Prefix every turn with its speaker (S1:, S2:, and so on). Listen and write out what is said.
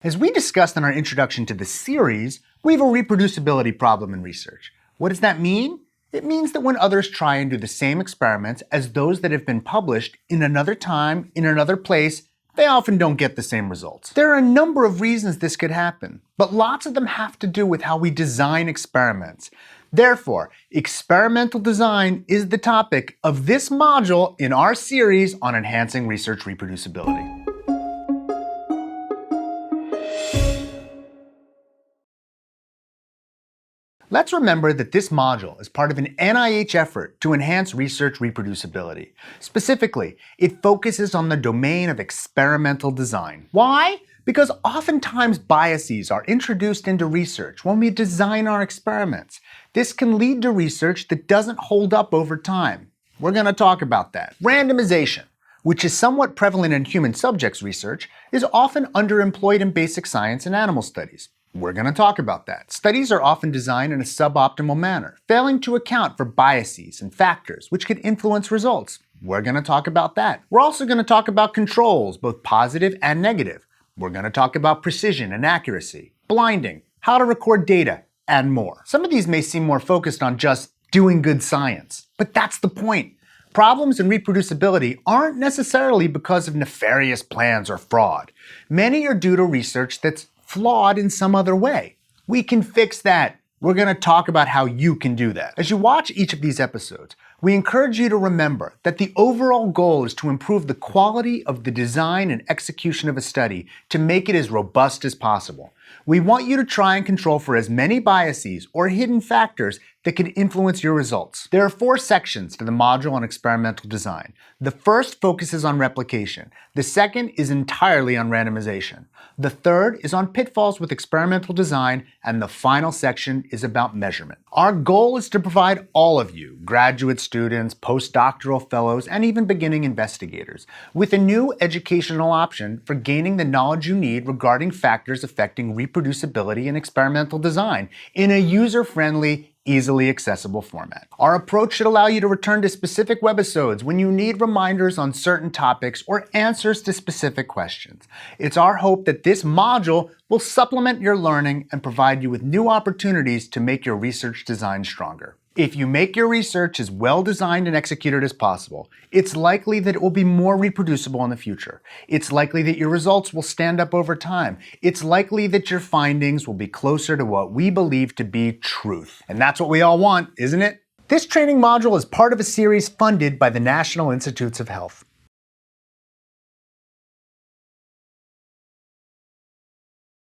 S1: As we discussed in our introduction to the series, we have a reproducibility problem in research. What does that mean? It means that when others try and do the same experiments as those that have been published in another time, in another place, they often don't get the same results. There are a number of reasons this could happen, but lots of them have to do with how we design experiments. Therefore, experimental design is the topic of this module in our series on enhancing research reproducibility. Let's remember that this module is part of an NIH effort to enhance research reproducibility. Specifically, it focuses on the domain of experimental design. Why? Because oftentimes biases are introduced into research when we design our experiments. This can lead to research that doesn't hold up over time. We're going to talk about that. Randomization, which is somewhat prevalent in human subjects research, is often underemployed in basic science and animal studies. We're going to talk about that. Studies are often designed in a suboptimal manner, failing to account for biases and factors which could influence results. We're going to talk about that. We're also going to talk about controls, both positive and negative. We're going to talk about precision and accuracy, blinding, how to record data, and more. Some of these may seem more focused on just doing good science, but that's the point. Problems in reproducibility aren't necessarily because of nefarious plans or fraud. Many are due to research that's flawed in some other way. We can fix that. We're going to talk about how you can do that. As you watch each of these episodes, we encourage you to remember that the overall goal is to improve the quality of the design and execution of a study to make it as robust as possible. We want you to try and control for as many biases or hidden factors that can influence your results. There are 4 sections to the module on experimental design. The first focuses on replication. The second is entirely on randomization. The third is on pitfalls with experimental design, and the final section is about measurement. Our goal is to provide all of you, graduate students, postdoctoral fellows, and even beginning investigators, with a new educational option for gaining the knowledge you need regarding factors affecting reproducibility in experimental design in a user-friendly, easily accessible format. Our approach should allow you to return to specific webisodes when you need reminders on certain topics or answers to specific questions. It's our hope that this module will supplement your learning and provide you with new opportunities to make your research design stronger. If you make your research as well designed and executed as possible, it's likely that it will be more reproducible in the future. It's likely that your results will stand up over time. It's likely that your findings will be closer to what we believe to be truth. And that's what we all want, isn't it? This training module is part of a series funded by the National Institutes of Health.